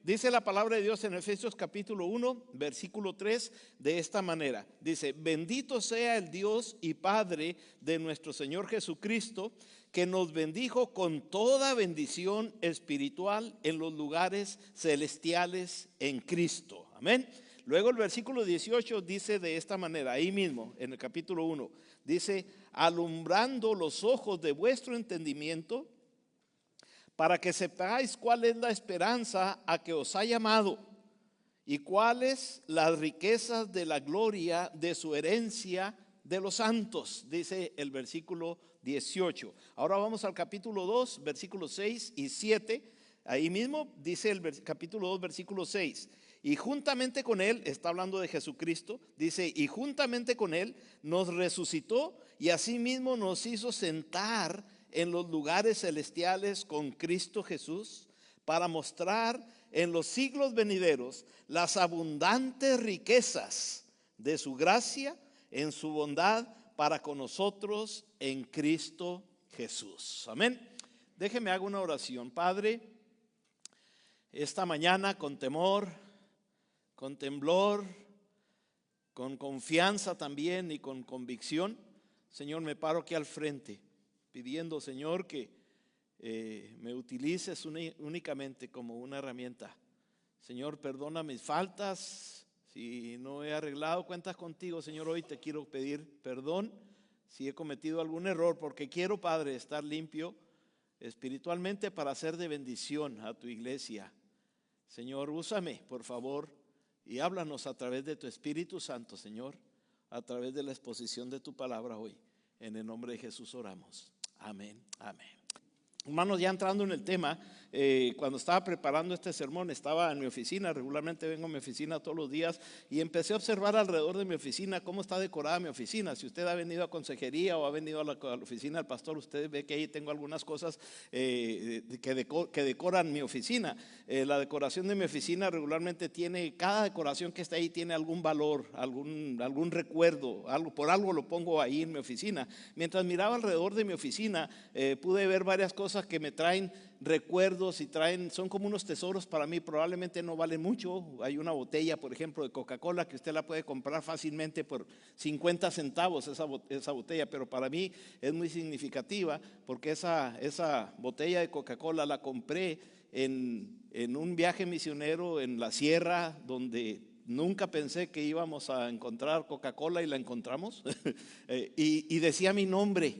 Dice la palabra de Dios en Efesios capítulo 1, versículo 3, de esta manera. Dice: bendito sea el Dios y Padre de nuestro Señor Jesucristo, que nos bendijo con toda bendición espiritual en los lugares celestiales en Cristo. Amén. Luego el versículo 18 dice de esta manera, ahí mismo en el capítulo 1, dice: alumbrando los ojos de vuestro entendimiento, para que sepáis cuál es la esperanza a que os ha llamado y cuáles las riquezas de la gloria de su herencia de los santos, dice el versículo 18. Ahora vamos al capítulo 2, versículos 6 y 7. Ahí mismo dice el capítulo 2, versículo 6. Y juntamente con él, está hablando de Jesucristo, dice: y juntamente con él nos resucitó y asimismo nos hizo sentar en los lugares celestiales con Cristo Jesús, para mostrar en los siglos venideros las abundantes riquezas de su gracia en su bondad para con nosotros en Cristo Jesús. Amén. Déjeme hago una oración. Padre, esta mañana con temor, con temblor, con confianza también y con convicción, Señor, me paro aquí al frente pidiendo, Señor, que me utilices únicamente como una herramienta. Señor, perdona mis faltas. Si no he arreglado cuentas contigo, Señor, hoy te quiero pedir perdón si he cometido algún error, porque quiero, Padre, estar limpio espiritualmente para ser de bendición a tu iglesia. Señor, úsame, por favor, y háblanos a través de tu Espíritu Santo, Señor, a través de la exposición de tu palabra hoy. En el nombre de Jesús oramos. Amén, amén. Hermanos, ya entrando en el tema, cuando estaba preparando este sermón, estaba en mi oficina. Regularmente vengo a mi oficina todos los días y empecé a observar alrededor de mi oficina cómo está decorada mi oficina. Si usted ha venido a consejería o ha venido a la oficina del pastor, usted ve que ahí tengo algunas cosas que decoran mi oficina. La decoración de mi oficina regularmente tiene, cada decoración que está ahí tiene algún valor, algún recuerdo, por algo lo pongo ahí en mi oficina. Mientras miraba alrededor de mi oficina, pude ver varias cosas que me traen recuerdos y son como unos tesoros para mí. Probablemente no valen mucho. Hay una botella, por ejemplo, de Coca-Cola que usted la puede comprar fácilmente por 50 centavos esa botella, pero para mí es muy significativa porque esa botella de Coca-Cola la compré en un viaje misionero en la sierra, donde nunca pensé que íbamos a encontrar Coca-Cola y la encontramos. y decía mi nombre.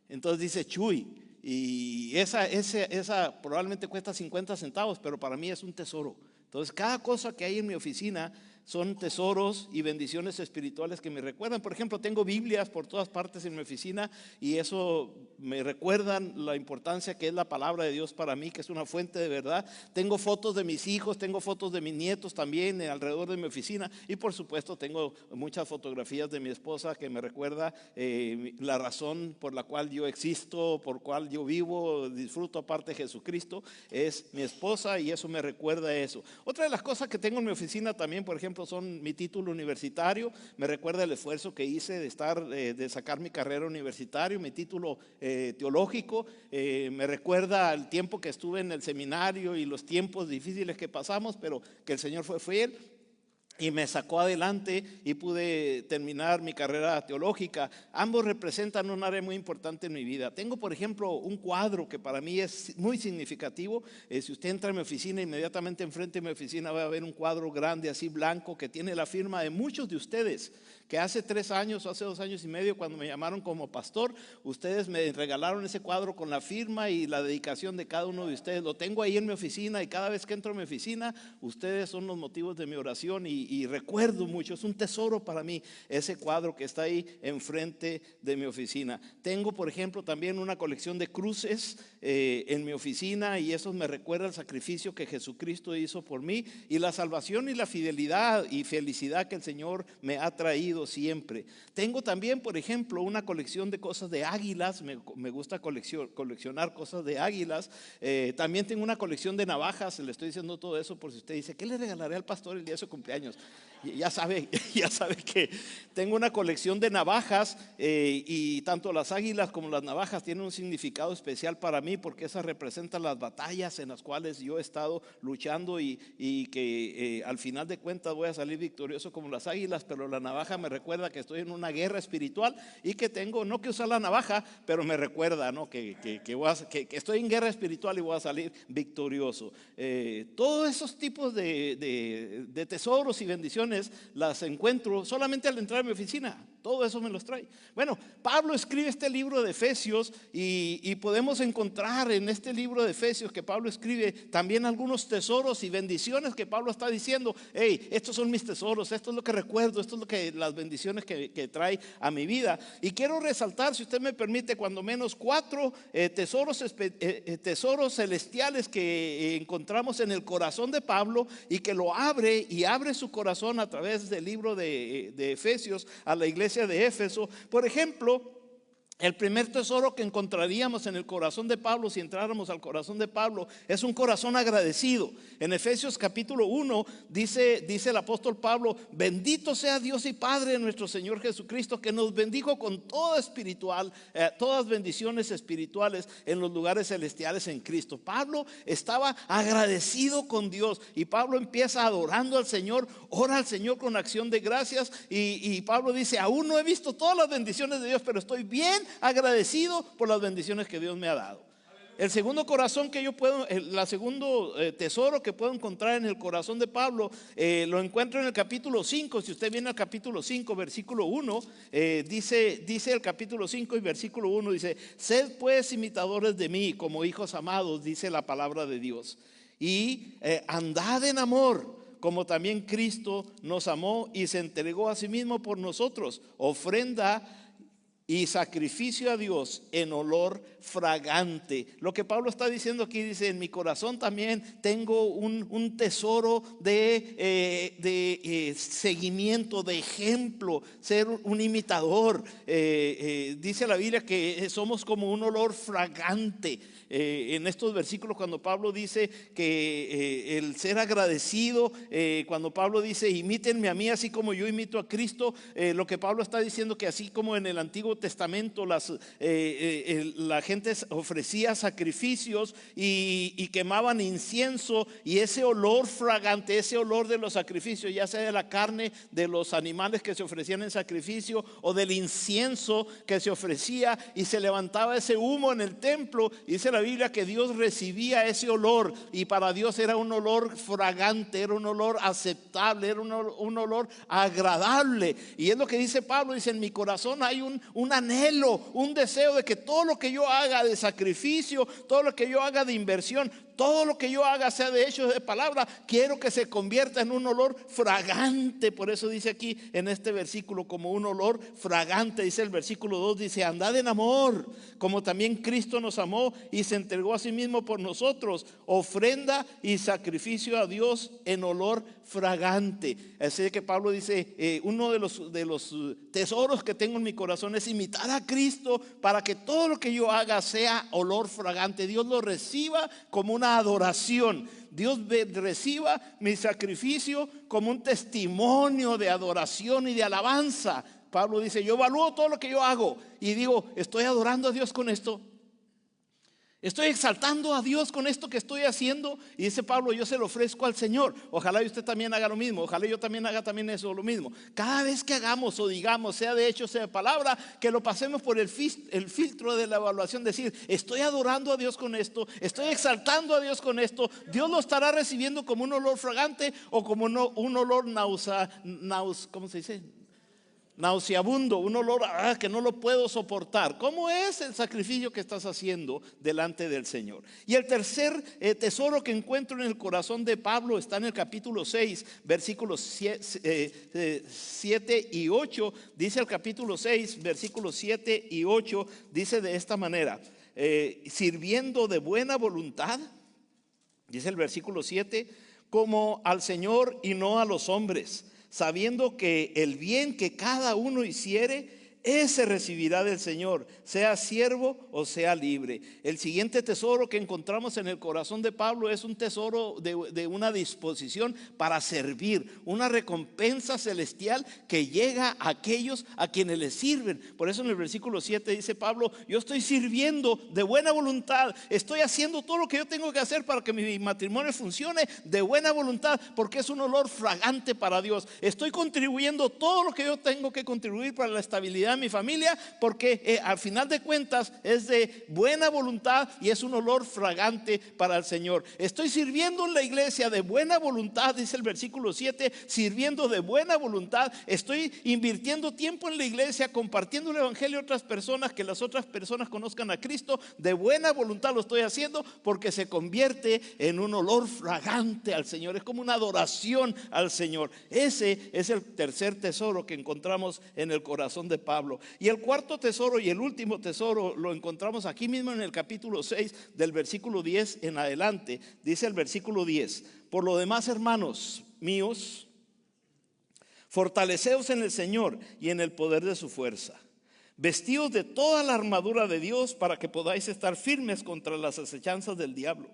Entonces dice Chuy. Y esa probablemente cuesta 50 centavos, pero para mí es un tesoro. Entonces cada cosa que hay en mi oficina son tesoros y bendiciones espirituales que me recuerdan. Por ejemplo, tengo Biblias por todas partes en mi oficina y eso me recuerdan la importancia que es la palabra de Dios para mí, que es una fuente de verdad. Tengo fotos de mis hijos, tengo fotos de mis nietos también alrededor de mi oficina, y por supuesto tengo muchas fotografías de mi esposa que me recuerda la razón por la cual yo existo, por cual yo vivo, disfruto aparte de Jesucristo, es mi esposa, y eso me recuerda eso. Otra de las cosas que tengo en mi oficina también, por ejemplo, son mi título universitario. Me recuerda el esfuerzo que hice de sacar mi carrera universitaria, mi título teológico. Me recuerda el tiempo que estuve en el seminario y los tiempos difíciles que pasamos, pero que el Señor fue fiel y me sacó adelante y pude terminar mi carrera teológica. Ambos representan un área muy importante en mi vida. Tengo, por ejemplo, un cuadro que para mí es muy significativo. Si usted entra a mi oficina, inmediatamente enfrente de mi oficina va a ver un cuadro grande así blanco que tiene la firma de muchos de ustedes, que hace 3 años o hace 2 años y medio, cuando me llamaron como pastor, ustedes me regalaron ese cuadro con la firma y la dedicación de cada uno de ustedes. Lo tengo ahí en mi oficina y cada vez que entro a mi oficina, ustedes son los motivos de mi oración y recuerdo mucho. Es un tesoro para mí ese cuadro que está ahí enfrente de mi oficina. Tengo, por ejemplo, también una colección de cruces en mi oficina, y eso me recuerda el sacrificio que Jesucristo hizo por mí y la salvación y la fidelidad y felicidad que el Señor me ha traído siempre. Tengo también, por ejemplo, una colección de cosas de águilas. Me gusta coleccionar cosas de águilas. También tengo una colección de navajas. Le estoy diciendo todo eso por si usted dice: ¿qué le regalaré al pastor el día de su cumpleaños? años. Ya sabe, ya sabe que tengo una colección de navajas y tanto las águilas como las navajas tienen un significado especial para mí porque esas representan las batallas en las cuales yo he estado luchando y que al final de cuentas voy a salir victorioso como las águilas, pero la navaja me recuerda que estoy en una guerra espiritual y que tengo no que usar la navaja, pero me recuerda, ¿no? que estoy en guerra espiritual y voy a salir victorioso. Todos esos tipos de tesoros y bendiciones las encuentro solamente al entrar a mi oficina. Todo eso me los trae. Bueno, Pablo escribe este libro de Efesios y podemos encontrar en este libro de Efesios que Pablo escribe también algunos tesoros y bendiciones que Pablo está diciendo: hey, estos son mis tesoros, esto es lo que recuerdo, esto es lo que las bendiciones que trae a mi vida. Y quiero resaltar, si usted me permite, cuando menos 4 tesoros celestiales que encontramos en el corazón de Pablo y que lo abre su corazón a través del libro de Efesios a la iglesia de Éfeso. Por ejemplo, el primer tesoro que encontraríamos en el corazón de Pablo, si entráramos al corazón de Pablo, es un corazón agradecido. En Efesios capítulo 1 dice el apóstol Pablo: bendito sea Dios y Padre de nuestro Señor Jesucristo, que nos bendijo con todas bendiciones espirituales en los lugares celestiales en Cristo. Pablo estaba agradecido con Dios y Pablo empieza adorando al Señor, ora al Señor con acción de gracias y Pablo dice: aún no he visto todas las bendiciones de Dios, pero estoy bien agradecido por las bendiciones que Dios me ha dado. El segundo corazón que yo puedo, el segundo tesoro que puedo encontrar en el corazón de Pablo, lo encuentro en el capítulo 5. Si usted viene al capítulo 5, versículo 1, dice el capítulo 5 y versículo 1, dice: sed pues imitadores de mí como hijos amados, dice la palabra de Dios, y andad en amor, como también Cristo nos amó y se entregó a sí mismo por nosotros, ofrenda y sacrificio a Dios en olor fragante. Lo que Pablo está diciendo aquí, dice: en mi corazón también tengo un tesoro de seguimiento, de ejemplo, ser un imitador. Dice la Biblia que somos como un olor fragante. En estos versículos, cuando Pablo dice que el ser agradecido, cuando Pablo dice: imítenme a mí así como yo imito a Cristo, lo que Pablo está diciendo que así como en el Antiguo Testamento la gente ofrecía sacrificios y quemaban incienso, y ese olor fragante, ese olor de los sacrificios, ya sea de la carne de los animales que se ofrecían en sacrificio o del incienso que se ofrecía, y se levantaba ese humo en el templo. Dice la Biblia que Dios recibía ese olor y para Dios era un olor fragante, era un olor aceptable, era un olor agradable. Y es lo que dice Pablo, dice: en mi corazón hay un anhelo, un deseo de que todo lo que yo haga de sacrificio, todo lo que yo haga de inversión, todo lo que yo haga, sea de hecho de palabra, quiero que se convierta en un olor fragante. Por eso dice aquí en este versículo, como un olor fragante. Dice el versículo 2, dice: andad en amor, como también Cristo nos amó y se entregó a sí mismo por nosotros, ofrenda y sacrificio a Dios en olor fragante. Así que Pablo dice: uno de los tesoros que tengo en mi corazón es imitar a Cristo, para que todo lo que yo haga sea olor fragante. Dios lo reciba como una adoración. Dios reciba mi sacrificio como un testimonio de adoración y de alabanza. Pablo dice: yo evalúo todo lo que yo hago y digo: estoy adorando a Dios con esto, estoy exaltando a Dios con esto que estoy haciendo. Y dice Pablo: yo se lo ofrezco al Señor. Ojalá y usted también haga lo mismo. Ojalá yo también haga también eso, lo mismo. Cada vez que hagamos o digamos, sea de hecho, sea de palabra, que lo pasemos por el filtro de la evaluación. Decir: estoy adorando a Dios con esto, estoy exaltando a Dios con esto. Dios lo estará recibiendo como un olor fragante o como un olor ¿cómo se dice? Nauseabundo, un olor que no lo puedo soportar. ¿Cómo es el sacrificio que estás haciendo delante del Señor? Y el tercer tesoro que encuentro en el corazón de Pablo está en el capítulo 6, versículos 7 y 8. Dice el capítulo 6, versículos 7 y 8, dice de esta manera: sirviendo de buena voluntad, dice el versículo 7, como al Señor y no a los hombres, sabiendo que el bien que cada uno hiciere, ese recibirá del Señor, sea siervo o sea libre. El siguiente tesoro que encontramos en el corazón de Pablo es un tesoro de una disposición para servir, una recompensa celestial que llega a aquellos a quienes les sirven. Por eso en el versículo 7 dice Pablo: yo estoy sirviendo de buena voluntad, estoy haciendo todo lo que yo tengo que hacer para que mi matrimonio funcione de buena voluntad, porque es un olor fragante para Dios. Estoy contribuyendo todo lo que yo tengo que contribuir para la estabilidad de mi familia, porque al final de cuentas es de buena voluntad y es un olor fragante para el Señor. Estoy sirviendo en la iglesia de buena voluntad, dice el versículo 7, sirviendo de buena voluntad. Estoy invirtiendo tiempo en la iglesia, compartiendo el evangelio a otras personas, que las otras personas conozcan a Cristo. De buena voluntad lo estoy haciendo, porque se convierte en un olor fragante al Señor. Es como una adoración al Señor. Ese es el tercer tesoro que encontramos en el corazón de Pablo. Y el cuarto tesoro y el último tesoro lo encontramos aquí mismo en el capítulo 6, del versículo 10 en adelante. Dice el versículo 10: por lo demás, hermanos míos, fortaleceos en el Señor y en el poder de su fuerza. Vestíos de toda la armadura de Dios, para que podáis estar firmes contra las acechanzas del diablo.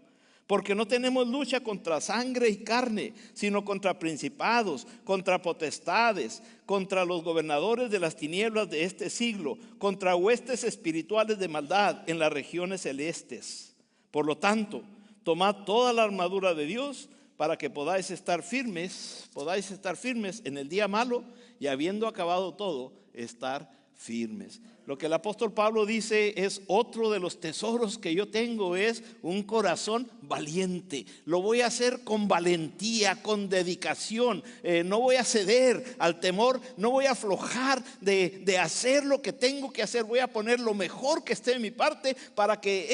Porque no tenemos lucha contra sangre y carne, sino contra principados, contra potestades, contra los gobernadores de las tinieblas de este siglo, contra huestes espirituales de maldad en las regiones celestes. Por lo tanto, tomad toda la armadura de Dios, para que podáis estar firmes en el día malo, y habiendo acabado todo, estar firmes. Lo que el apóstol Pablo dice es: otro de los tesoros que yo tengo es un corazón valiente. Lo voy a hacer con valentía, con dedicación. No voy a ceder al temor, no voy a aflojar de hacer lo que tengo que hacer. Voy a poner lo mejor que esté de mi parte para que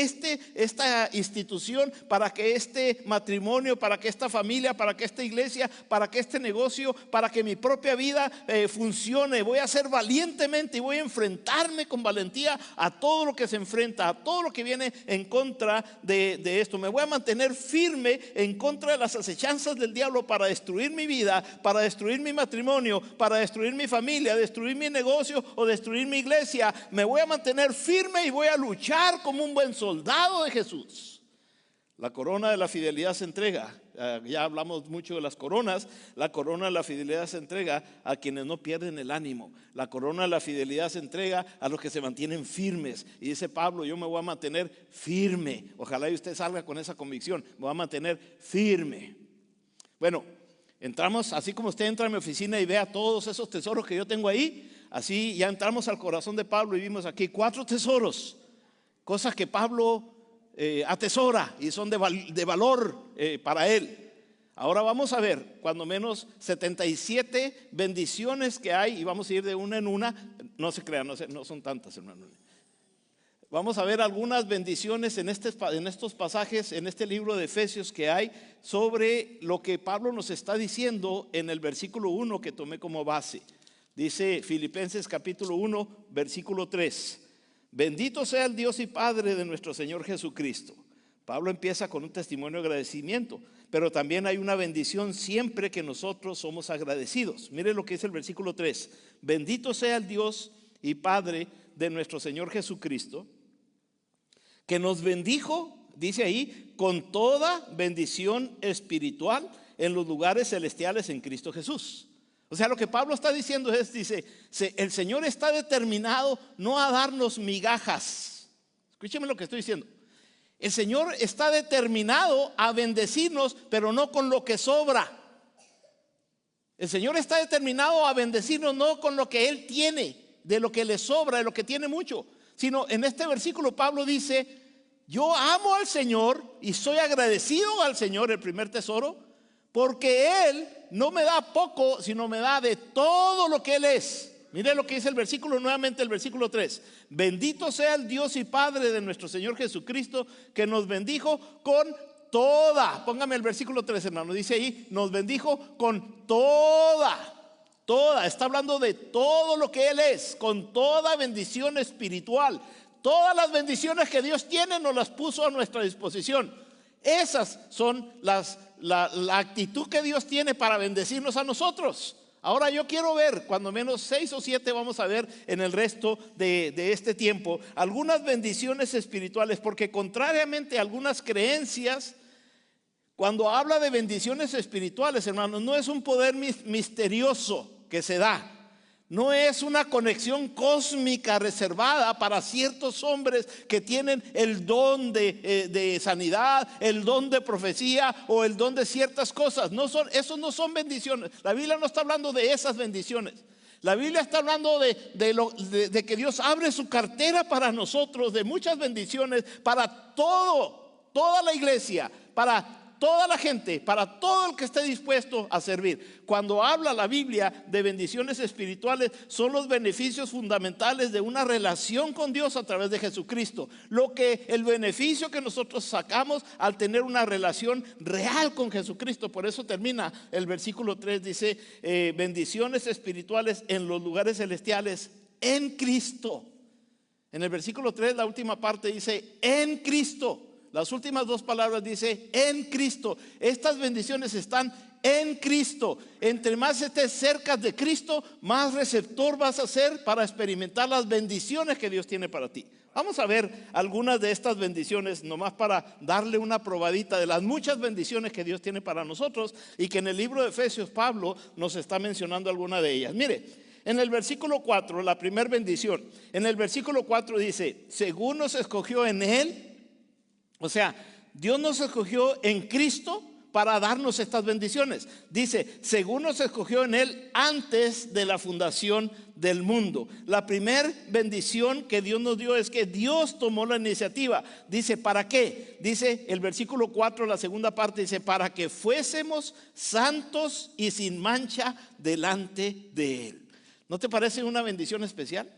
esta institución, para que este matrimonio, para que esta familia, para que esta iglesia, para que este negocio, para que mi propia vida funcione. Voy a hacer valientemente y voy a enfrentarme con valentía a todo lo que se enfrenta, a todo lo que viene en contra de esto. Me voy a mantener firme en contra de las acechanzas del diablo para destruir mi vida, para destruir mi matrimonio, para destruir mi familia, destruir mi negocio o destruir mi iglesia. Me voy a mantener firme y voy a luchar como un buen soldado de Jesús. La corona de la fidelidad se entrega, ya hablamos mucho de las coronas. La corona de la fidelidad se entrega a quienes no pierden el ánimo. La corona de la fidelidad se entrega a los que se mantienen firmes. Y dice Pablo: yo me voy a mantener firme. Ojalá y usted salga con esa convicción: me voy a mantener firme. Bueno, entramos, así como usted entra a mi oficina y vea todos esos tesoros que yo tengo ahí, así ya entramos al corazón de Pablo y vimos aquí 4 tesoros, cosas que Pablo atesora y son de valor para él. Ahora vamos a ver cuando menos 77 bendiciones que hay, y vamos a ir de una en una. No se crean, no son tantas, hermano. Vamos a ver algunas bendiciones en estos pasajes, en este libro de Efesios, que hay sobre lo que Pablo nos está diciendo en el versículo 1 que tomé como base. Dice Filipenses capítulo 1, versículo 3: bendito sea el Dios y Padre de nuestro Señor Jesucristo. Pablo empieza con un testimonio de agradecimiento, pero también hay una bendición siempre que nosotros somos agradecidos. Mire lo que dice el versículo 3: bendito sea el Dios y Padre de nuestro Señor Jesucristo, que nos bendijo, dice ahí, con toda bendición espiritual en los lugares celestiales en Cristo Jesús. O sea, lo que Pablo está diciendo es, dice, el Señor está determinado no a darnos migajas. Escúcheme lo que estoy diciendo. El Señor está determinado a bendecirnos, pero no con lo que sobra. El Señor está determinado a bendecirnos no con lo que Él tiene, de lo que le sobra, de lo que tiene mucho, sino en este versículo Pablo dice: yo amo al Señor y soy agradecido al Señor, el primer tesoro, porque Él no me da poco, sino me da de todo lo que Él es. Mire lo que dice el versículo, nuevamente el versículo 3: bendito sea el Dios y Padre de nuestro Señor Jesucristo, que nos bendijo con toda. Póngame el versículo 3, hermano. Dice ahí: nos bendijo con toda. Está hablando de todo lo que Él es, con toda bendición espiritual. Todas las bendiciones que Dios tiene nos las puso a nuestra disposición. Esas son la actitud que Dios tiene para bendecirnos a nosotros. Ahora yo quiero ver, cuando menos 6 o 7 vamos a ver en el resto de este tiempo, algunas bendiciones espirituales, porque contrariamente a algunas creencias, cuando habla de bendiciones espirituales, hermanos, no es un poder misterioso que se da. No es una conexión cósmica reservada para ciertos hombres que tienen el don de sanidad, el don de profecía o el don de ciertas cosas. Esos no son bendiciones. La Biblia no está hablando de esas bendiciones. La Biblia está hablando de que Dios abre su cartera para nosotros, de muchas bendiciones para toda la iglesia, para toda la gente, para todo el que esté dispuesto a servir. Cuando habla la Biblia de bendiciones espirituales, son los beneficios fundamentales de una relación con Dios a través de Jesucristo. El beneficio que nosotros sacamos al tener una relación real con Jesucristo. Por eso termina el versículo 3, dice, bendiciones espirituales en los lugares celestiales en Cristo. En el versículo 3, la última parte dice, en Cristo. Las últimas 2 palabras dice, en Cristo. Estas bendiciones están en Cristo. Entre más estés cerca de Cristo, más receptor vas a ser para experimentar las bendiciones que Dios tiene para ti. Vamos a ver algunas de estas bendiciones, nomás para darle una probadita de las muchas bendiciones que Dios tiene para nosotros, y que en el libro de Efesios Pablo nos está mencionando alguna de ellas. Mire, en el versículo 4, la primera bendición, en el versículo 4 dice, según nos escogió en Él. O sea, Dios nos escogió en Cristo para darnos estas bendiciones. Dice, según nos escogió en Él antes de la fundación del mundo. La primera bendición que Dios nos dio es que Dios tomó la iniciativa. Dice, ¿para qué? Dice el versículo 4, la segunda parte, dice, para que fuésemos santos y sin mancha delante de Él. ¿No te parece una bendición especial?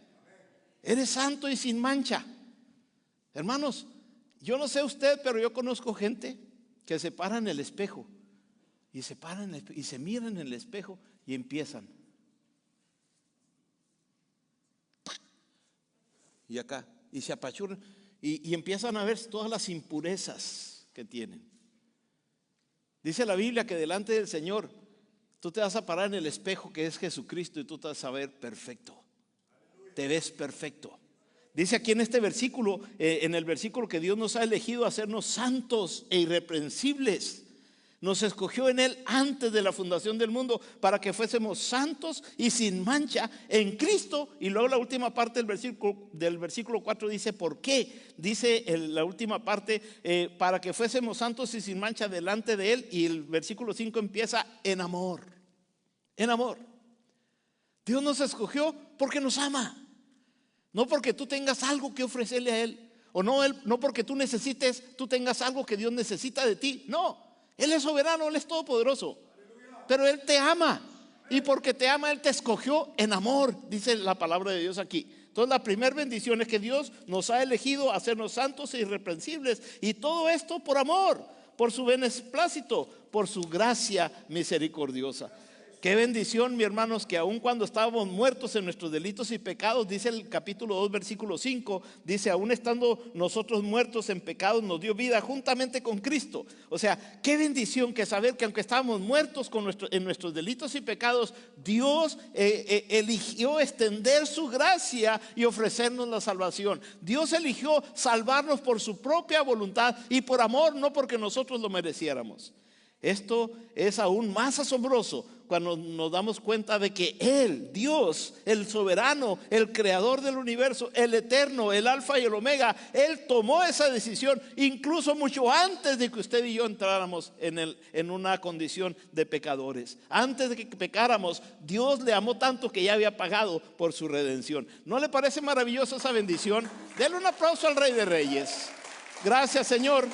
Eres santo y sin mancha. Hermanos, yo no sé usted, pero yo conozco gente que se para en el espejo y se miran en el espejo y empiezan. Y acá, y se apachurran y empiezan a ver todas las impurezas que tienen. Dice la Biblia que delante del Señor tú te vas a parar en el espejo que es Jesucristo y tú te vas a ver perfecto. Te ves perfecto. Dice aquí en este versículo, en el versículo que Dios nos ha elegido a hacernos santos e irreprensibles. Nos escogió en Él antes de la fundación del mundo para que fuésemos santos y sin mancha en Cristo. Y luego la última parte del versículo 4 dice ¿por qué? Dice la última parte, para que fuésemos santos y sin mancha delante de Él. Y el versículo 5 empieza en amor. En amor. Dios nos escogió porque nos ama. No porque tú tengas algo que ofrecerle a Él. O no porque tú tengas algo que Dios necesita de ti. No, Él es soberano, Él es todopoderoso. Pero Él te ama. Y porque te ama, Él te escogió en amor, dice la palabra de Dios aquí. Entonces la primera bendición es que Dios nos ha elegido a hacernos santos e irreprensibles. Y todo esto por amor, por su beneplácito, por su gracia misericordiosa. Qué bendición, mis hermanos, que aun cuando estábamos muertos en nuestros delitos y pecados, dice el capítulo 2, versículo 5, dice, aun estando nosotros muertos en pecados, nos dio vida juntamente con Cristo. O sea, qué bendición que saber que aunque estábamos muertos en nuestros delitos y pecados, Dios eligió extender su gracia y ofrecernos la salvación. Dios eligió salvarnos por su propia voluntad y por amor, no porque nosotros lo mereciéramos. Esto es aún más asombroso cuando nos damos cuenta de que Él, Dios, el soberano, el creador del universo, el eterno, el alfa y el omega, Él tomó esa decisión incluso mucho antes de que usted y yo entráramos en una condición de pecadores. Antes de que pecáramos, Dios le amó tanto que ya había pagado por su redención. ¿No le parece maravillosa esa bendición? Denle un aplauso al Rey de Reyes. Gracias, Señor.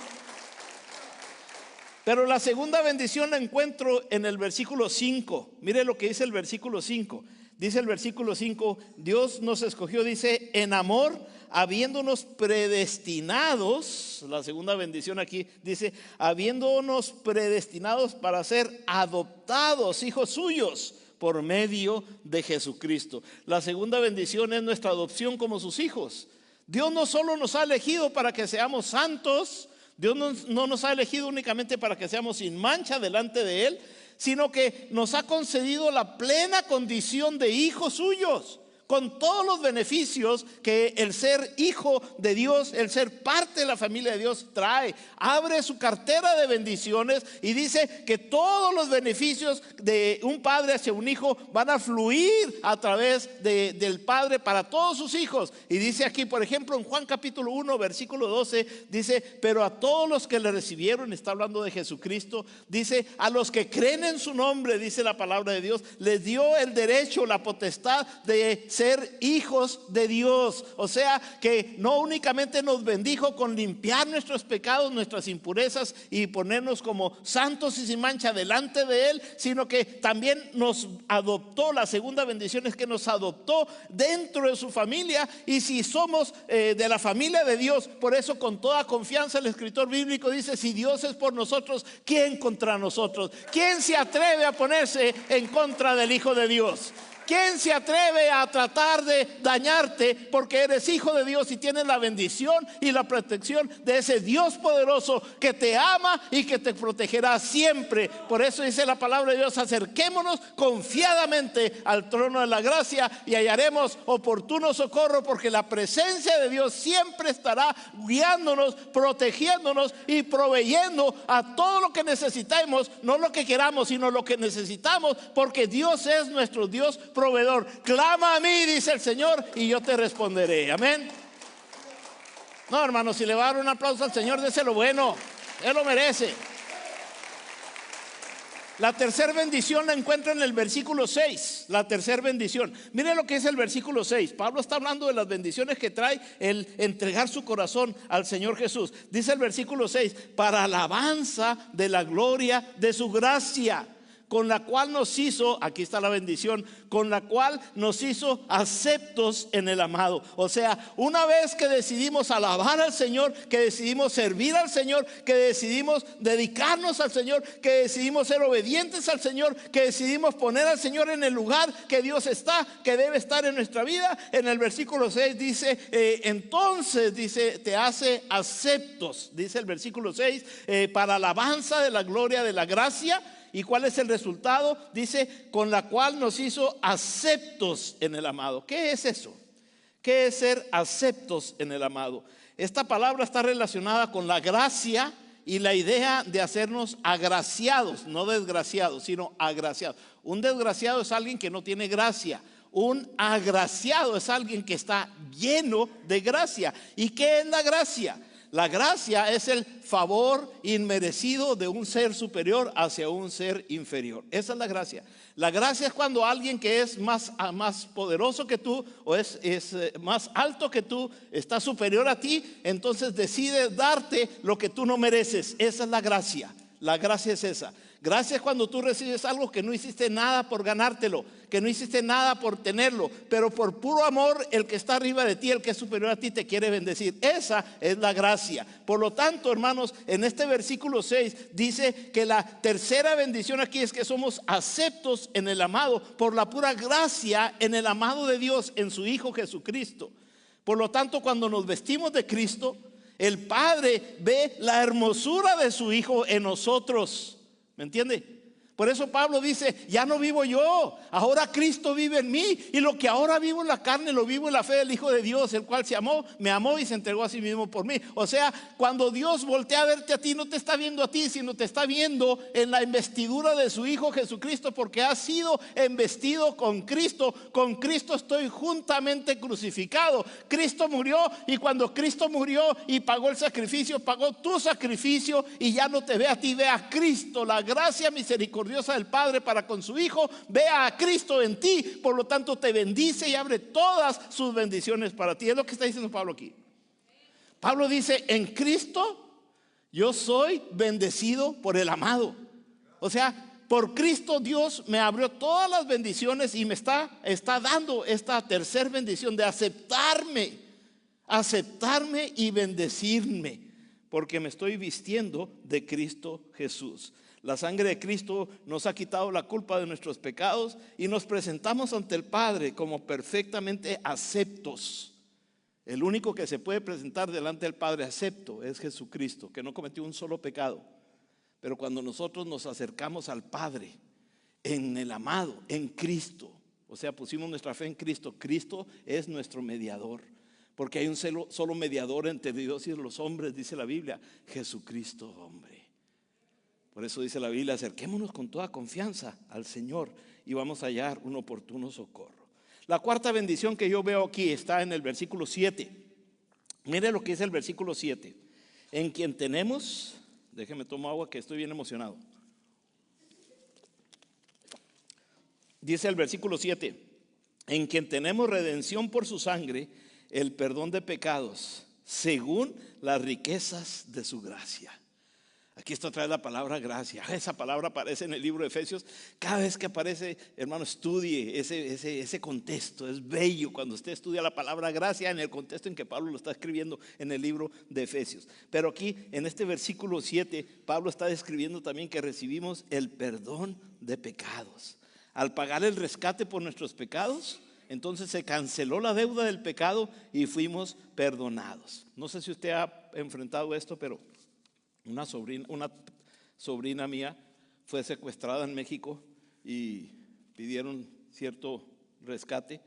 Pero la segunda bendición la encuentro en el versículo 5. Mire lo que dice el versículo 5. Dice el versículo 5, Dios nos escogió, dice, en amor, habiéndonos predestinados. La segunda bendición aquí dice, habiéndonos predestinados para ser adoptados hijos suyos por medio de Jesucristo. La segunda bendición es nuestra adopción como sus hijos. Dios no solo nos ha elegido para que seamos santos, Dios no nos ha elegido únicamente para que seamos sin mancha delante de Él, sino que nos ha concedido la plena condición de hijos suyos, con todos los beneficios que el ser hijo de Dios, el ser parte de la familia de Dios trae. Abre su cartera de bendiciones y dice que todos los beneficios de un padre hacia un hijo van a fluir a través del padre para todos sus hijos. Y dice aquí, por ejemplo, en Juan capítulo 1, versículo 12, dice: pero a todos los que le recibieron, está hablando de Jesucristo, dice: a los que creen en su nombre, dice la palabra de Dios, les dio el derecho, la potestad de ser hijos de Dios. O sea que no únicamente nos bendijo con limpiar nuestros pecados, nuestras impurezas y ponernos como santos y sin mancha delante de Él, sino que también nos adoptó. La segunda bendición es que nos adoptó dentro de su familia. Y si somos de la familia de Dios, por eso con toda confianza el escritor bíblico dice: si Dios es por nosotros, ¿quién contra nosotros? ¿Quién se atreve a ponerse en contra del Hijo de Dios? ¿Quién se atreve a tratar de dañarte porque eres hijo de Dios y tienes la bendición y la protección de ese Dios poderoso que te ama y que te protegerá siempre? Por eso dice la palabra de Dios: acerquémonos confiadamente al trono de la gracia y hallaremos oportuno socorro, porque la presencia de Dios siempre estará guiándonos, protegiéndonos y proveyendo a todo lo que necesitamos, no lo que queramos, sino lo que necesitamos, porque Dios es nuestro Dios proveedor. Clama a mí, dice el Señor, y yo te responderé. Amén. No, hermano, si le va a dar un aplauso al Señor, déselo bueno. Él lo merece. La tercera bendición la encuentra en el versículo 6. La tercera bendición. Mire lo que es el versículo 6. Pablo está hablando de las bendiciones que trae el entregar su corazón al Señor Jesús. Dice el versículo 6: para alabanza de la gloria de su gracia, con la cual nos hizo, aquí está la bendición, con la cual nos hizo aceptos en el amado. O sea, una vez que decidimos alabar al Señor, que decidimos servir al Señor, que decidimos dedicarnos al Señor, que decidimos ser obedientes al Señor, que decidimos poner al Señor en el lugar que Dios está, que debe estar en nuestra vida, en el versículo 6 dice, entonces dice, te hace aceptos, dice el versículo 6, para alabanza de la gloria de la gracia. ¿Y cuál es el resultado? Dice, con la cual nos hizo aceptos en el amado. ¿Qué es eso? ¿Qué es ser aceptos en el amado? Esta palabra está relacionada con la gracia y la idea de hacernos agraciados, no desgraciados, sino agraciados. Un desgraciado es alguien que no tiene gracia. Un agraciado es alguien que está lleno de gracia. ¿Y qué es la gracia? La gracia es el favor inmerecido de un ser superior hacia un ser inferior. Esa es la gracia. La gracia es cuando alguien que es más poderoso que tú o es más alto que tú, está superior a ti, entonces decide darte lo que tú no mereces. Esa es la gracia. La gracia es esa. Gracia es cuando tú recibes algo que no hiciste nada por ganártelo, que no hiciste nada por tenerlo, pero por puro amor el que está arriba de ti, el que es superior a ti, te quiere bendecir. Esa es la gracia. Por lo tanto, hermanos, en este versículo 6 dice que la tercera bendición aquí es que somos aceptos en el amado por la pura gracia en el amado de Dios, en su Hijo Jesucristo. Por lo tanto, cuando nos vestimos de Cristo, el Padre ve la hermosura de su Hijo en nosotros. ¿Me entiende? Por eso Pablo dice, ya no vivo yo, ahora Cristo vive en mí, y lo que ahora vivo en la carne lo vivo en la fe del Hijo de Dios, el cual me amó y se entregó a sí mismo por mí. O sea, cuando Dios voltea a verte a ti, no te está viendo a ti, sino te está viendo en la investidura de su Hijo Jesucristo, porque has sido embestido con Cristo. Con Cristo estoy juntamente crucificado. Cristo murió, y cuando Cristo murió y pagó el sacrificio, pagó tu sacrificio, y ya no te ve a ti, ve a Cristo. La gracia misericordiosa del Padre para con su Hijo, vea a Cristo en ti, por lo tanto te bendice y abre todas sus bendiciones para ti. Es lo que está diciendo Pablo aquí. Pablo dice, en Cristo yo soy bendecido por el amado. O sea, por Cristo Dios me abrió todas las bendiciones y me está dando esta tercera bendición de aceptarme y bendecirme, porque me estoy vistiendo de Cristo Jesús. La sangre de Cristo nos ha quitado la culpa de nuestros pecados y nos presentamos ante el Padre como perfectamente aceptos. El único que se puede presentar delante del Padre acepto es Jesucristo, que no cometió un solo pecado. Pero cuando nosotros nos acercamos al Padre en el amado, en Cristo. O sea, pusimos nuestra fe en Cristo. Cristo es nuestro mediador. Porque hay un solo mediador entre Dios y los hombres, dice la Biblia, Jesucristo hombre. Por eso dice la Biblia, acerquémonos con toda confianza al Señor y vamos a hallar un oportuno socorro. La cuarta bendición que yo veo aquí está en el versículo 7. Mire lo que dice el versículo 7. En quien tenemos, déjeme tomar agua que estoy bien emocionado. Dice el versículo 7, en quien tenemos redención por su sangre, el perdón de pecados, según las riquezas de su gracia. Aquí está otra vez la palabra gracia. Esa palabra aparece en el libro de Efesios. Cada vez que aparece, hermano, estudie ese contexto. Es bello cuando usted estudia la palabra gracia en el contexto en que Pablo lo está escribiendo en el libro de Efesios. Pero aquí, en este versículo 7, Pablo está describiendo también que recibimos el perdón de pecados. Al pagar el rescate por nuestros pecados, entonces se canceló la deuda del pecado y fuimos perdonados. No sé si usted ha enfrentado esto, pero una sobrina mía fue secuestrada en México y pidieron cierto rescate.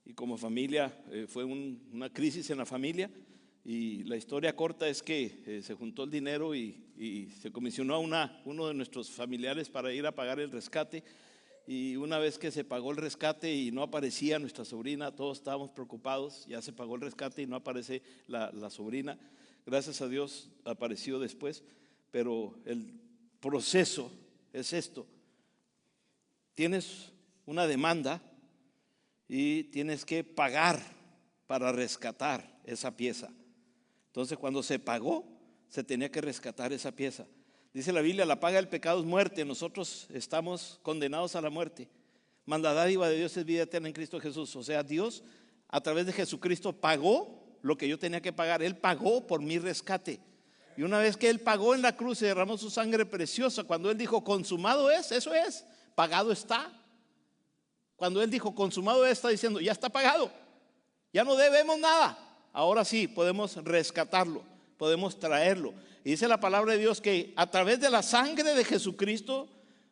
Y como familia fue una crisis en la familia. Y la historia corta es que se juntó el dinero y se comisionó a uno de nuestros familiares para ir a pagar el rescate. Y una vez que se pagó el rescate y no aparecía nuestra sobrina, todos estábamos preocupados. Ya se pagó el rescate y no aparece la sobrina. Gracias a Dios apareció después. Pero el proceso es esto. Tienes una demanda y tienes que pagar para rescatar esa pieza. Entonces cuando se pagó, se tenía que rescatar esa pieza. Dice la Biblia, la paga del pecado es muerte. Nosotros estamos condenados a la muerte. Mas la dádiva de Dios es vida eterna en Cristo Jesús. O sea, Dios a través de Jesucristo pagó lo que yo tenía que pagar. Él pagó por mi rescate. Y una vez que Él pagó en la cruz y derramó su sangre preciosa, cuando Él dijo consumado es, eso es, pagado está. Cuando Él dijo consumado es, está diciendo ya está pagado. Ya no debemos nada. Ahora sí podemos rescatarlo, podemos traerlo. Y dice la palabra de Dios que a través de la sangre de Jesucristo,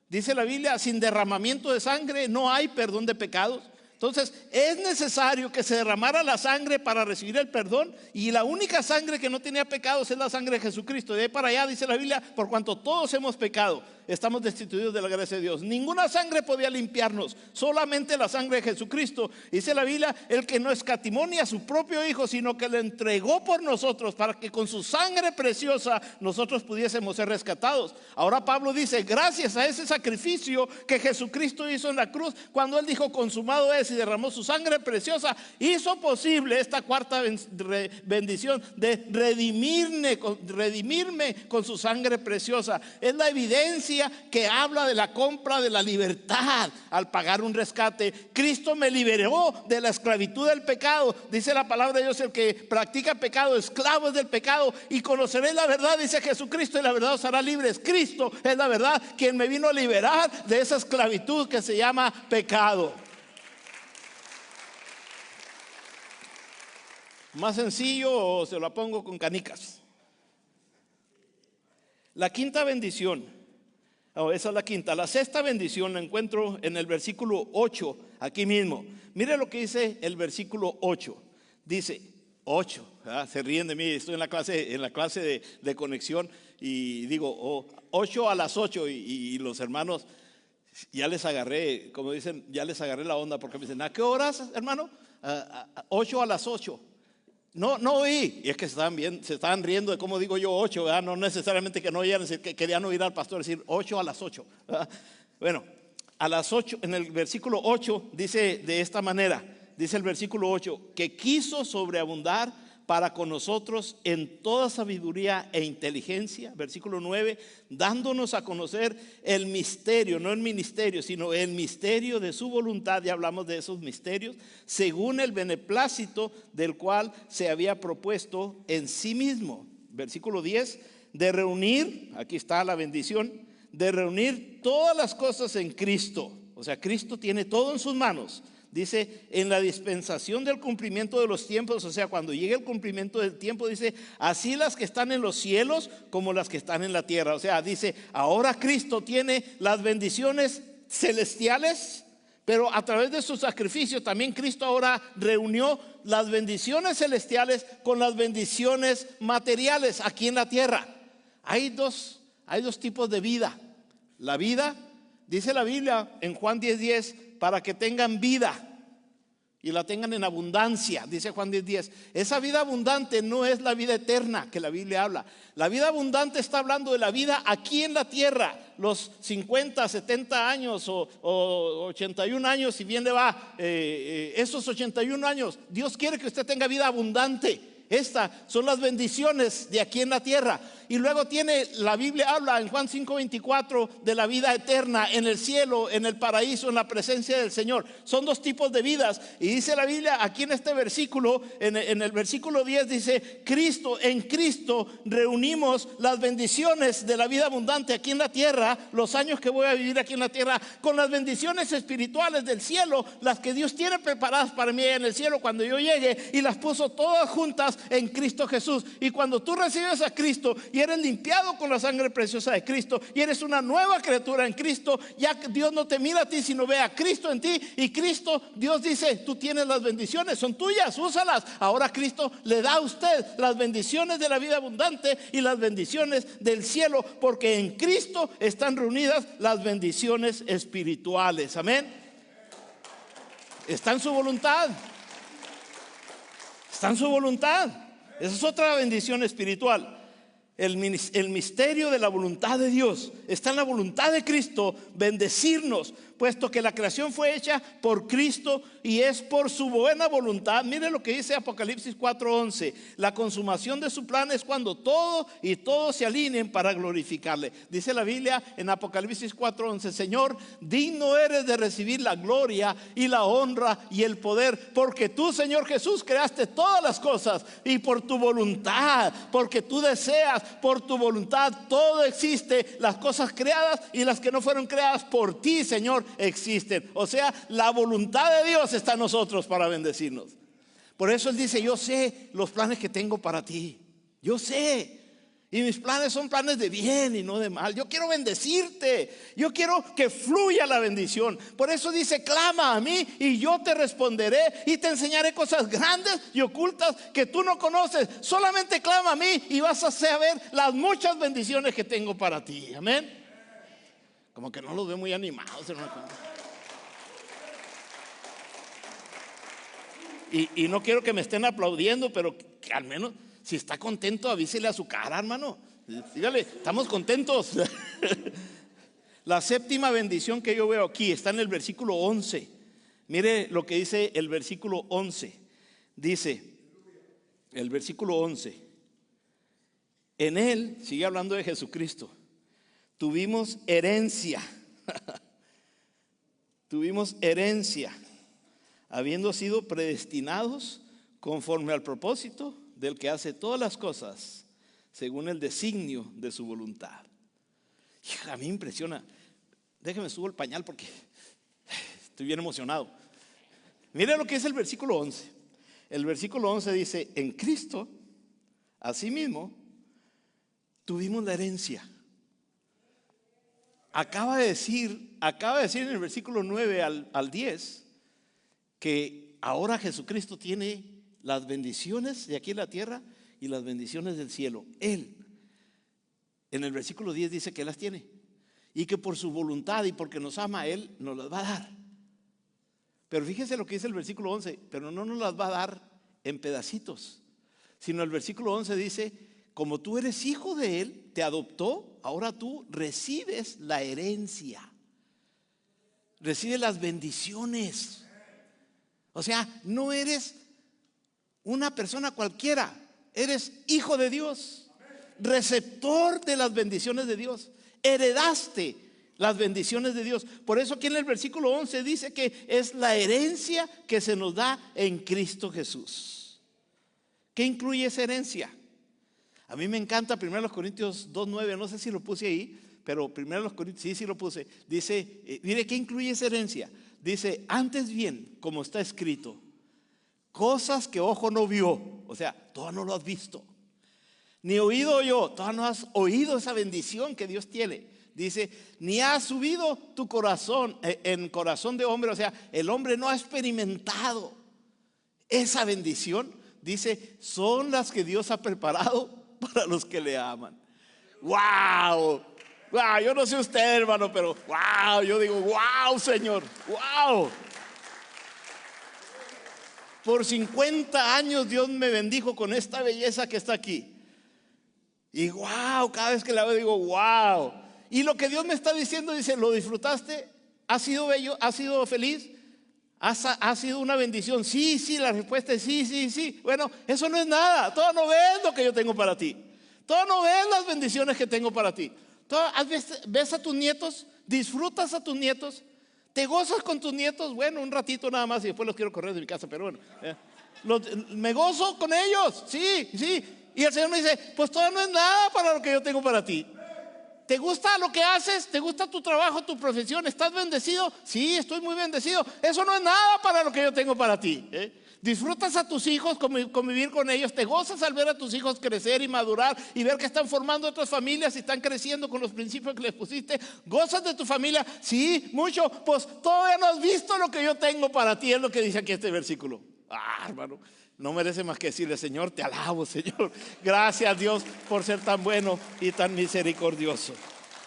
dice la Biblia, sin derramamiento de sangre no hay perdón de pecados. Entonces es necesario que se derramara la sangre para recibir el perdón. Y la única sangre que no tenía pecados es la sangre de Jesucristo. De ahí para allá dice la Biblia, por cuanto todos hemos pecado, estamos destituidos de la gracia de Dios. Ninguna sangre podía limpiarnos, solamente la sangre de Jesucristo. Dice la Biblia, el que no escatimó ni a su propio Hijo, sino que lo entregó por nosotros, para que con su sangre preciosa nosotros pudiésemos ser rescatados. Ahora Pablo dice, gracias a ese sacrificio que Jesucristo hizo en la cruz, cuando Él dijo consumado es y derramó su sangre preciosa, hizo posible esta cuarta bendición de redimirme con su sangre preciosa. Es la evidencia que habla de la compra de la libertad al pagar un rescate. Cristo me liberó de la esclavitud del pecado. Dice la palabra de Dios, el que practica pecado, esclavo es del pecado. Y conoceréis la verdad, dice Jesucristo, y la verdad os hará libres. Cristo es la verdad, quien me vino a liberar de esa esclavitud que se llama pecado. Más sencillo o se lo pongo con canicas. La quinta bendición, esa es la quinta. La sexta bendición la encuentro en el versículo 8, aquí mismo. Mire lo que dice el versículo 8. Dice 8, ¿verdad? Se ríen de mí, estoy en la clase de conexión y digo 8 a las 8 y los hermanos ya les agarré, como dicen, ya les agarré la onda porque me dicen, ¿a qué horas, hermano? 8 a las 8. No oí, y es que se estaban riendo de cómo digo yo 8, ¿verdad? No necesariamente que no oyeran, que querían oír al pastor decir 8 a las 8, ¿verdad? Bueno, a las 8, en el versículo 8 dice de esta manera, dice el versículo 8, que quiso sobreabundar para con nosotros en toda sabiduría e inteligencia. Versículo 9, dándonos a conocer el misterio, no el ministerio, sino el misterio de su voluntad. Ya hablamos de esos misterios, según el beneplácito del cual se había propuesto en sí mismo. Versículo 10, de reunir, aquí está la bendición, de reunir todas las cosas en Cristo. O sea, Cristo tiene todo en sus manos. Dice, en la dispensación del cumplimiento de los tiempos, o sea, cuando llegue el cumplimiento del tiempo, dice, así las que están en los cielos como las que están en la tierra. O sea, dice, ahora Cristo tiene las bendiciones celestiales, pero a través de su sacrificio también Cristo ahora reunió las bendiciones celestiales con las bendiciones materiales aquí en la tierra. Hay dos tipos de vida. La vida, dice la Biblia en Juan 10:10, para que tengan vida y la tengan en abundancia, dice Juan 10:10. Esa vida abundante no es la vida eterna que la Biblia habla. La vida abundante está hablando de la vida aquí en la tierra. Los 50, 70 años o 81 años, si bien le va, esos 81 años, Dios quiere que usted tenga vida abundante. Estas son las bendiciones de aquí en la tierra. Y luego la Biblia habla en Juan 5:24 de la vida eterna en el cielo, en el paraíso, en la presencia del Señor. Son dos tipos de vidas. Y dice la Biblia aquí en este versículo, en el versículo 10 dice: en Cristo reunimos las bendiciones de la vida abundante aquí en la tierra, los años que voy a vivir aquí en la tierra, con las bendiciones espirituales del cielo, las que Dios tiene preparadas para mí en el cielo cuando yo llegue, y las puso todas juntas en Cristo Jesús. Y cuando tú recibes a Cristo y eres limpiado con la sangre preciosa de Cristo y eres una nueva criatura en Cristo, ya Dios no te mira a ti, sino ve a Cristo en ti. Y Cristo, Dios dice: tú tienes las bendiciones, son tuyas, úsalas. Ahora Cristo le da a usted las bendiciones de la vida abundante y las bendiciones del cielo, porque en Cristo están reunidas las bendiciones espirituales. Amén. Está en su voluntad. Está en su voluntad. Esa es otra bendición espiritual. El misterio de la voluntad de Dios está en la voluntad de Cristo, bendecirnos, puesto que la creación fue hecha por Cristo y es por su buena voluntad. Mire lo que dice Apocalipsis 4:11: la consumación de su plan es cuando todo y todos se alineen para glorificarle. Dice la Biblia en Apocalipsis 4:11: Señor, digno eres de recibir la gloria y la honra y el poder, porque tú, Señor Jesús, creaste todas las cosas, y por tu voluntad, porque tú deseas, por tu voluntad todo existe, las cosas creadas y las que no fueron creadas por ti, Señor, existen. O sea, la voluntad de Dios está en nosotros para bendecirnos. Por eso Él dice: yo sé los planes que tengo para ti. Yo sé. Y mis planes son planes de bien y no de mal. Yo quiero bendecirte. Yo quiero que fluya la bendición. Por eso dice: clama a mí y yo te responderé y te enseñaré cosas grandes y ocultas que tú no conoces. Solamente clama a mí y vas a saber las muchas bendiciones que tengo para ti. Amén. Como que no los veo muy animados, hermano. Y no quiero que me estén aplaudiendo, pero que al menos, si está contento, avísele a su cara, hermano. Dígale: estamos contentos. La séptima bendición que yo veo aquí está en el versículo 11. Mire lo que dice el versículo 11. Dice el versículo 11: en Él, sigue hablando de Jesucristo, tuvimos herencia. Tuvimos herencia, habiendo sido predestinados conforme al propósito del que hace todas las cosas según el designio de su voluntad. Hija, a mí me impresiona. Déjeme subo el pañal porque estoy bien emocionado. Mire lo que es el versículo 11. El versículo 11 dice: en Cristo, asimismo, tuvimos la herencia. Acaba de decir en el versículo 9 al 10 que ahora Jesucristo tiene las bendiciones de aquí en la tierra y las bendiciones del cielo. Él, en el versículo 10 dice que las tiene y que por su voluntad y porque nos ama, Él nos las va a dar. Pero fíjese lo que dice el versículo 11: pero no nos las va a dar en pedacitos, sino el versículo 11 dice: como tú eres hijo de Él, te adoptó, ahora tú recibes la herencia, recibes las bendiciones. O sea, no eres una persona cualquiera, eres hijo de Dios, receptor de las bendiciones de Dios, heredaste las bendiciones de Dios. Por eso aquí en el versículo 11 dice que es la herencia que se nos da en Cristo Jesús. ¿Qué incluye esa herencia? A mí me encanta 1 Corintios 2:9, no sé si lo puse ahí, pero 1 Corintios, sí lo puse. Dice, mire, ¿qué incluye esa herencia? Dice: antes bien, como está escrito, cosas que ojo no vio, o sea, todavía no lo has visto, ni oído yo, todavía no has oído esa bendición que Dios tiene. Dice, ni ha subido tu corazón en corazón de hombre. O sea, el hombre no ha experimentado esa bendición. Dice, son las que Dios ha preparado para los que le aman. ¡Wow! ¡Wow! Yo no sé usted, hermano, pero ¡wow! Yo digo, ¡wow, Señor! ¡Wow! Por 50 años Dios me bendijo con esta belleza que está aquí. Y wow, cada vez que la veo digo, wow. Y lo que Dios me está diciendo, dice, ¿lo disfrutaste? ¿Has sido bello? ¿Has sido feliz? ¿Ha sido una bendición? Sí, sí, la respuesta es sí, sí, sí. Bueno, eso no es nada. Todo no ves lo que yo tengo para ti. Todo no ves las bendiciones que tengo para ti. ¿Ves a tus nietos? ¿Disfrutas a tus nietos? ¿Te gozas con tus nietos? Bueno, un ratito nada más y después los quiero correr de mi casa, pero bueno. Me gozo con ellos, sí, sí. Y el Señor me dice, pues todo no es nada para lo que yo tengo para ti. ¿Te gusta lo que haces? ¿Te gusta tu trabajo, tu profesión? ¿Estás bendecido? Sí, estoy muy bendecido. Eso no es nada para lo que yo tengo para ti. ¿Disfrutas a tus hijos, convivir con ellos? ¿Te gozas al ver a tus hijos crecer y madurar y ver que están formando otras familias y están creciendo con los principios que les pusiste? ¿Gozas de tu familia? Sí, mucho. Pues todavía no has visto lo que yo tengo para ti, es lo que dice aquí este versículo. Hermano, no merece más que decirle, Señor, te alabo, Señor. Gracias, Dios, por ser tan bueno y tan misericordioso.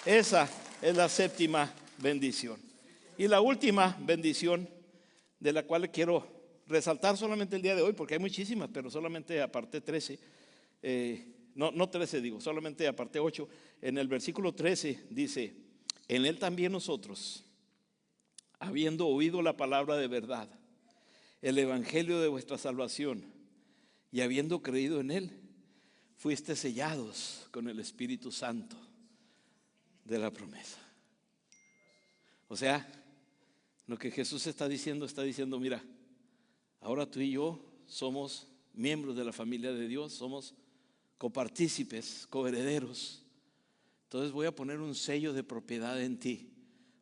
Esa es la séptima bendición. Y la última bendición, de la cual quiero resaltar solamente el día de hoy, porque hay muchísimas, pero solamente aparté 13. No 13 digo, solamente aparté 8. En el versículo 13 dice, en él también nosotros, habiendo oído la palabra de verdad, el evangelio de vuestra salvación, y habiendo creído en él, fuiste sellados con el Espíritu Santo de la promesa. O sea, lo que Jesús está diciendo, mira, ahora tú y yo somos miembros de la familia de Dios, somos copartícipes, coherederos. Entonces voy a poner un sello de propiedad en ti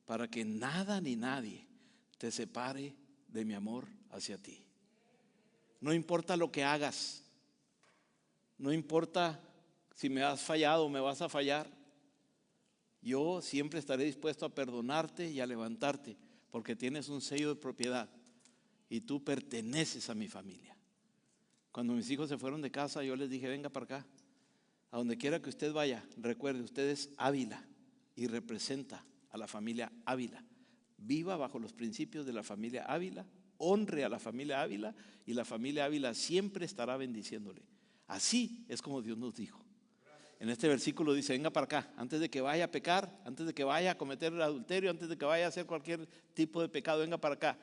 para que nada ni nadie te separe de mi amor hacia ti. No importa lo que hagas, no importa si me has fallado o me vas a fallar, yo siempre estaré dispuesto a perdonarte y a levantarte, porque tienes un sello de propiedad y tú perteneces a mi familia. Cuando mis hijos se fueron de casa, yo les dije, venga para acá, a donde quiera que usted vaya, recuerde, usted es Ávila y representa a la familia Ávila. Viva bajo los principios de la familia Ávila, honre a la familia Ávila y la familia Ávila siempre estará bendiciéndole. Así es como Dios nos dijo. En este versículo dice, venga para acá, antes de que vaya a pecar, antes de que vaya a cometer el adulterio, antes de que vaya a hacer cualquier tipo de pecado, venga para acá,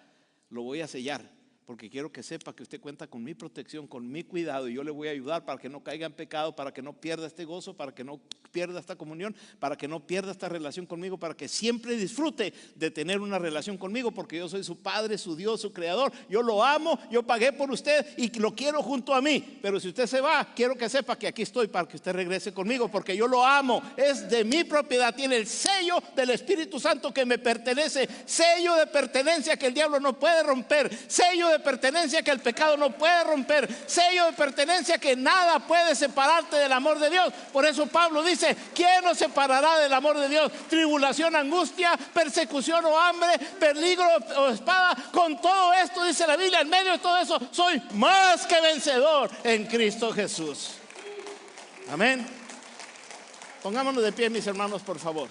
lo voy a sellar, porque quiero que sepa que usted cuenta con mi protección, con mi cuidado, y yo le voy a ayudar para que no caiga en pecado, para que no pierda este gozo, para que no pierda esta comunión, para que no pierda esta relación conmigo, para que siempre disfrute de tener una relación conmigo, porque yo soy su Padre, su Dios, su Creador. Yo lo amo, yo pagué por usted y lo quiero junto a mí. Pero si usted se va, quiero que sepa que aquí estoy para que usted regrese conmigo, porque yo lo amo, es de mi propiedad, tiene el sello del Espíritu Santo que me pertenece, sello de pertenencia que el diablo no puede romper, sello de pertenencia que el pecado no puede romper, sello de pertenencia que nada puede separarte del amor de Dios. Por eso Pablo dice, ¿quién nos separará del amor de Dios? Tribulación, angustia, persecución o hambre, peligro o espada. Con todo esto, dice la Biblia, en medio de todo eso, soy más que vencedor en Cristo Jesús. Amén. Pongámonos de pie, mis hermanos, por favor.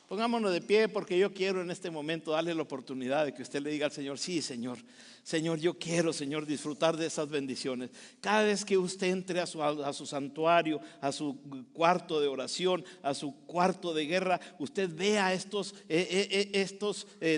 Pongámonos de pie, porque yo quiero en este momento darle la oportunidad de que usted le diga al Señor, sí, Señor, Señor, yo quiero, Señor, disfrutar de esas bendiciones. Cada vez que usted entre a su santuario, a su cuarto de oración, a su cuarto de guerra, usted vea estos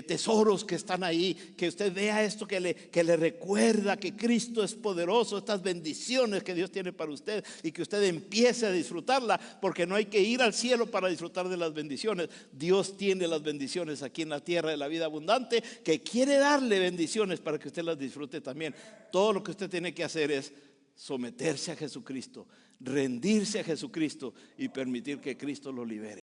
tesoros que están ahí, que usted vea esto que le recuerda que Cristo es poderoso, estas bendiciones que Dios tiene para usted, y que usted empiece a disfrutarla, porque no hay que ir al cielo para disfrutar de las bendiciones. Dios tiene las bendiciones aquí en la tierra de la vida abundante, que quiere darle bendiciones para que usted las disfrute también. Todo lo que usted tiene que hacer es someterse a Jesucristo, rendirse a Jesucristo y permitir que Cristo lo libere.